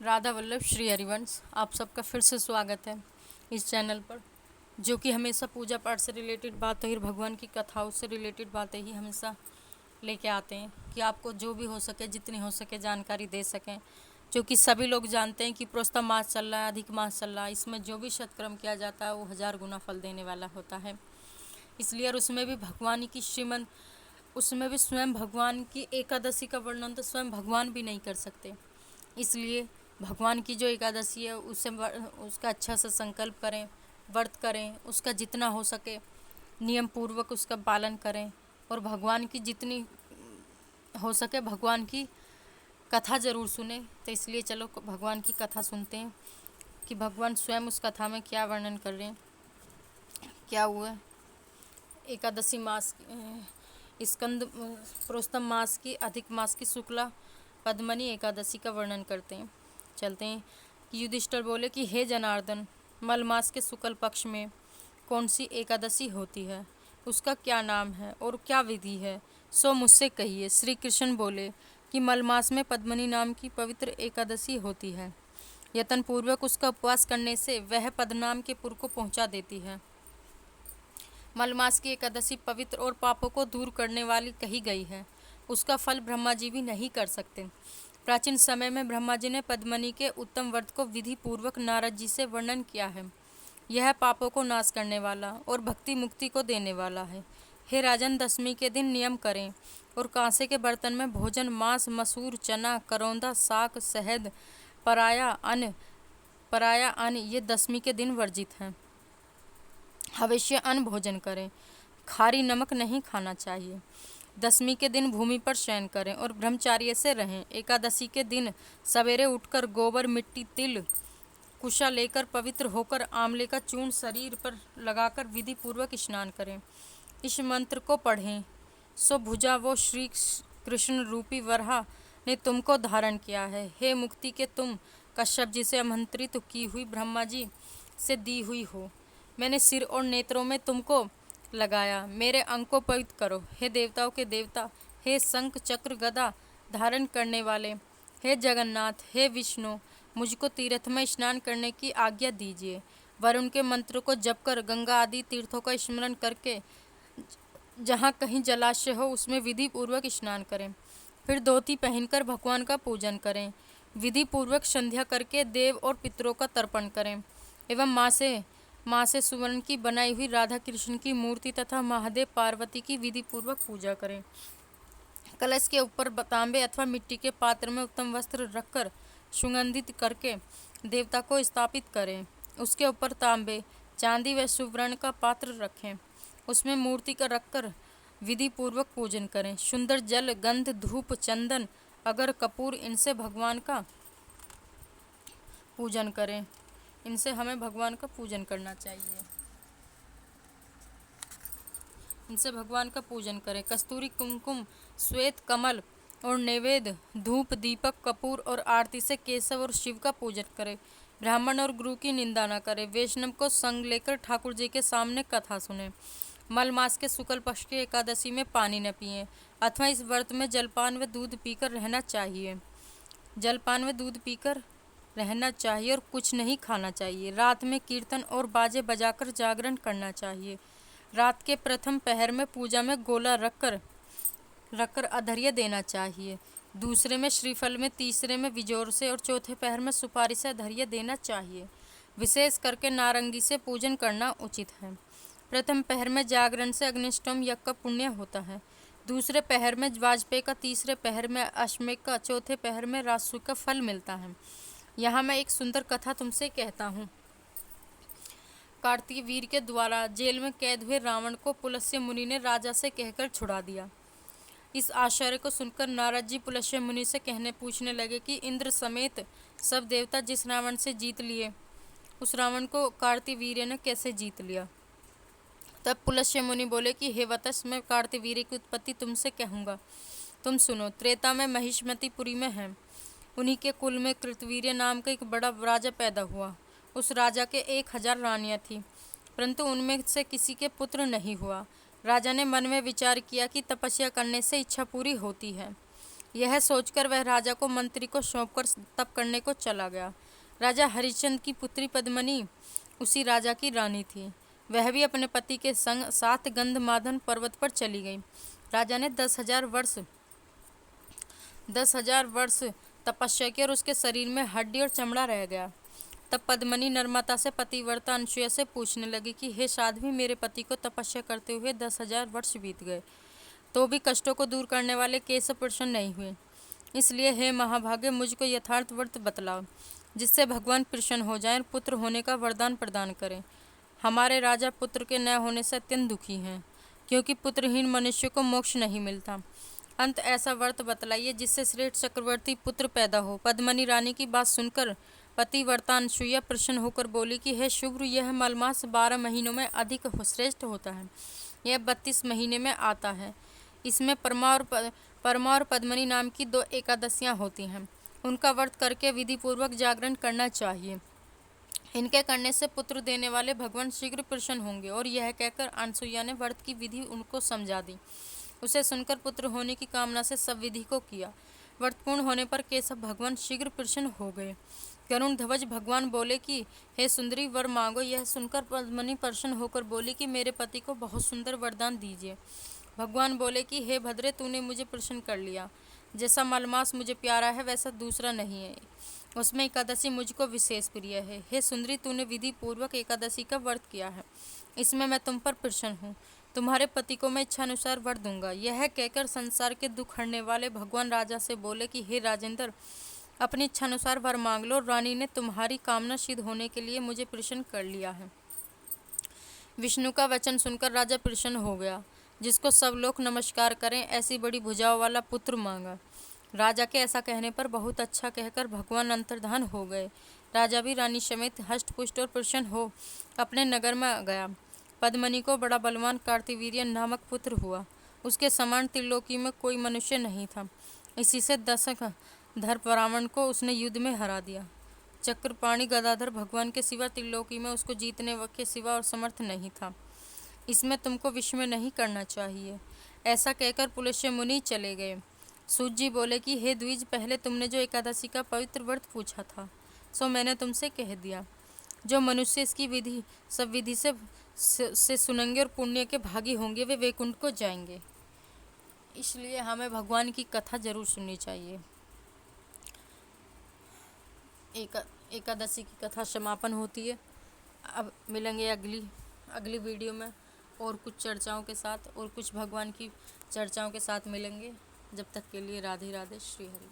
राधा वल्लभ श्री हरिवंश। आप सबका फिर से स्वागत है इस चैनल पर, जो कि हमेशा पूजा पाठ से रिलेटेड बातें और भगवान की कथाओं से रिलेटेड बातें ही हमेशा लेके आते हैं कि आपको जो भी हो सके, जितनी हो सके जानकारी दे सकें। जो कि सभी लोग जानते हैं कि प्रोस्ता मास चल रहा है, अधिक मास चल रहा है, इसमें जो भी सत्कर्म किया जाता है वो 1000 गुना फल देने वाला होता है। इसलिए और उसमें भी भगवान की श्रीमन उसमें भी स्वयं भगवान की एकादशी का वर्णन तो स्वयं भगवान भी नहीं कर सकते। इसलिए भगवान की जो एकादशी है उसका अच्छा से संकल्प करें, व्रत करें, उसका जितना हो सके नियम पूर्वक उसका पालन करें और भगवान की जितनी हो सके भगवान की कथा ज़रूर सुने। तो इसलिए चलो भगवान की कथा सुनते हैं कि भगवान स्वयं उस कथा में क्या वर्णन कर रहे हैं, क्या हुआ। एकादशी मास स्कंद प्रोस्तम मास की अधिक मास की शुक्ला पद्मनी एकादशी का वर्णन करते हैं। चलते हैं कि युधिष्ठिर बोले कि हे जनार्दन, मल मास के शुक्ल पक्ष में कौन सी एकादशी होती है, उसका क्या नाम है और क्या विधि है, सो मुझसे कहिए। श्री कृष्ण बोले कि मल मास में पद्मनी नाम की पवित्र एकादशी होती है। यतन पूर्वक उसका उपवास करने से वह पद्मनाम के पुर को पहुंचा देती है। मलमास की एकादशी पवित्र और पापों को दूर करने वाली कही गई है। उसका फल ब्रह्मा जी भी नहीं कर सकते। प्राचीन समय में ब्रह्मा जी ने पद्मनी के उत्तम व्रत को विधि पूर्वक नारद जी से वर्णन किया है। यह पापों को नाश करने वाला और भक्ति मुक्ति को देने वाला है। हे राजन, दशमी के दिन नियम करें और कांसे के बर्तन में भोजन मांस, मसूर, चना, करौंदा, साग, शहद, पराया अन्न ये दशमी के दिन वर्जित हैं। हविष्य अन्न भोजन करें। खारी नमक नहीं खाना चाहिए। दशमी के दिन भूमि पर शयन करें और ब्रह्मचार्य से रहें। एकादशी के दिन सवेरे उठकर गोबर, मिट्टी, तिल, कुशा लेकर पवित्र होकर आंवले का चूर्ण शरीर पर लगाकर विधि पूर्वक स्नान करें। इस मंत्र को पढ़ें। सो भुजा वो श्री कृष्ण रूपी वराह ने तुमको धारण किया है। हे मुक्ति के तुम कश्यप जी से आमंत्रित की हुई ब्रह्मा जी से दी हुई हो। मैंने सिर और नेत्रों में तुमको लगाया। मेरे अंग को पवित्र करो। हे देवताओं के देवता, हे शंख चक्र गदा धारण करने वाले, हे जगन्नाथ, हे विष्णु, मुझको तीर्थ में स्नान करने की आज्ञा दीजिए। वरुण के मंत्र को जपकर गंगा आदि तीर्थों का स्मरण करके जहाँ कहीं जलाशय हो उसमें विधि पूर्वक स्नान करें। फिर धोती पहनकर भगवान का पूजन करें। विधि पूर्वक संध्या करके देव और पितरों का तर्पण करें एवं माँ से सुवर्ण की बनाई हुई राधा कृष्ण की मूर्ति तथा महादेव पार्वती की विधि पूर्वक पूजा करें। कलश के ऊपर तांबे अथवा मिट्टी के पात्र में उत्तम वस्त्र रखकर सुगंधित करके देवता को स्थापित करें। उसके ऊपर तांबे, चांदी व सुवर्ण का पात्र रखें। उसमें मूर्ति का रखकर विधि पूर्वक पूजन करें। सुंदर जल, गंध, धूप, चंदन, अगर, कपूर इनसे भगवान का पूजन करें। इनसे हमें भगवान का पूजन करना चाहिए। इनसे भगवान का पूजन करें। कस्तूरी, कुमकुम, श्वेत कमल और नैवेद्य, धूप, दीपक, कपूर और आरती से केशव और शिव का पूजन करें। ब्राह्मण और गुरु की निंदा न करें। वैष्णव को संग लेकर ठाकुर जी के सामने कथा सुने। मल मास के शुक्ल पक्ष की एकादशी में पानी न पिएं अथवा इस व्रत में जलपान व दूध पीकर रहना चाहिए। जलपान व दूध पीकर रहना चाहिए और कुछ नहीं खाना चाहिए। रात में कीर्तन और बाजे बजाकर जागरण करना चाहिए। रात के प्रथम पहर में पूजा में गोला रखकर अधर्य देना चाहिए। दूसरे में श्रीफल में, तीसरे में विजोर से और चौथे पहर में सुपारी से अधर्य देना चाहिए। विशेष करके नारंगी से पूजन करना उचित है। प्रथम पहर में जागरण से अग्निष्टोम यज्ञ का पुण्य होता है। दूसरे पहर में वाजपेय का, तीसरे पहर में अश्वमेघ का, चौथे पहर में राजसूय का फल मिलता है। यहाँ मैं एक सुंदर कथा तुमसे कहता हूँ। कार्तिक वीर के द्वारा जेल में कैद हुए रावण को पुलस्त्य मुनि ने राजा से कहकर छुड़ा दिया। इस आश्चर्य को सुनकर नारद जी पुलस्त्य मुनि से पूछने लगे कि इंद्र समेत सब देवता जिस रावण से जीत लिए, उस रावण को कार्तिक वीर्य ने कैसे जीत लिया। तब पुलस्त्य मुनि बोले कि हे वत्स, मैं कार्तिक वीर्य की उत्पत्ति तुमसे कहूँगा, तुम सुनो। त्रेता में महिष्मतिपुरी में है। उन्हीं के कुल में कृतवीर्य नाम का एक बड़ा राजा पैदा हुआ। उस राजा के 1000 रानियां थीं, परंतु उनमें से किसी के पुत्र नहीं हुआ। राजा ने मन में विचार किया कि तपस्या करने से इच्छा पूरी होती है। यह सोचकर वह राजा को मंत्री को सौंपकर तप करने को चला गया। राजा हरिश्चंद्र की पुत्री पद्मिनी उसी राजा की रानी थी। वह भी अपने पति के संग 7 गंधमादन पर्वत पर चली गई। राजा ने 10,000 वर्ष तपस्या की और उसके शरीर में हड्डी और चमड़ा रह गया। तब पद्मिनी नर्मदा से पतिव्रता अनसुया से पूछने लगी कि हे साध्वी, मेरे पति को तपस्या करते हुए 10,000 वर्ष बीत गए, तो भी कष्टों को दूर करने वाले केशव प्रसन्न नहीं हुए। इसलिए हे महाभागे, मुझको यथार्थ व्रत बतलाओ, जिससे भगवान प्रसन्न हो जाएं और पुत्र होने का वरदान प्रदान करें। हमारे राजा पुत्र के न होने से अत्यंत दुखी हैं, क्योंकि पुत्रहीन मनुष्य को मोक्ष नहीं मिलता। अंत ऐसा व्रत बतलाइए जिससे श्रेष्ठ चक्रवर्ती पुत्र पैदा हो। पद्मिनी रानी की बात सुनकर पतिव्रता अनसुईया प्रसन्न होकर बोली कि हे शुभ्र, यह मलमास 12 महीनों में अधिक श्रेष्ठ होता है। यह 32 महीने में आता है। इसमें परमा और पद्मिनी नाम की 2 एकादशियाँ होती हैं। उनका व्रत करके विधि पूर्वक जागरण करना चाहिए। इनके करने से पुत्र देने वाले भगवान शीघ्र प्रसन्न होंगे। और यह कहकर अनसुईया ने व्रत की विधि उनको समझा दी। उसे सुनकर पुत्र होने की कामना से सब विधि को किया। व्रत पूर्ण होने पर केशव भगवान शीघ्र प्रसन्न हो गए। गरुण ध्वज भगवान बोले कि हे सुंदरी, वर मांगो। यह सुनकर पद्मिनी प्रसन्न होकर बोली कि मेरे पति को बहुत सुंदर वरदान दीजिए। भगवान बोले कि हे भद्रे, तूने मुझे प्रसन्न कर लिया। जैसा मलमास मुझे प्यारा है वैसा दूसरा नहीं है। उसमें एकादशी मुझको विशेष प्रिय है। हे सुंदरी, तूने विधि पूर्वक एकादशी का व्रत किया है, इसमें मैं तुम पर प्रसन्न हूँ। तुम्हारे पति को मैं इच्छानुसार वर दूंगा। यह कहकर संसार के दुख हरने वाले भगवान राजा से बोले कि हे राजेंद्र, अपनी इच्छानुसार वर मांग लो। रानी ने तुम्हारी कामना सिद्ध होने के लिए मुझे प्रसन्न कर लिया है। विष्णु का वचन सुनकर राजा प्रसन्न हो गया। जिसको सब लोग नमस्कार करें, ऐसी बड़ी भुजाओं वाला पुत्र मांगा। राजा के ऐसा कहने पर बहुत अच्छा कहकर भगवान अंतर्धान हो गए। राजा भी रानी समेत हष्टपुष्ट और प्रसन्न हो अपने नगर में गया। पद्मिनी को बड़ा बलवान कार्तिवीर्य नामक पुत्र हुआ। उसके समान त्रिलोकी में कोई मनुष्य नहीं था। इसी से दशक धर रावण को उसने युद्ध में हरा दिया। चक्रपाणि गदाधर भगवान के सिवा त्रिलोकी में उसको जीतने के सिवा और समर्थ नहीं था। इसमें तुमको विस्मय नहीं करना चाहिए। ऐसा कहकर पुलस्त्य मुनि चले गए। सूत जी बोले कि हे द्विज, पहले तुमने जो एकादशी का पवित्र व्रत पूछा था सो मैंने तुमसे कह दिया। जो मनुष्य इसकी विधि सब विधि से सुनेंगे और पुण्य के भागी होंगे, वे वैकुंठ को जाएंगे। इसलिए हमें भगवान की कथा जरूर सुननी चाहिए। एकादशी की कथा समापन होती है। अब मिलेंगे अगली वीडियो में और कुछ चर्चाओं के साथ और कुछ भगवान की चर्चाओं के साथ मिलेंगे। जब तक के लिए राधे राधे, श्री हरि।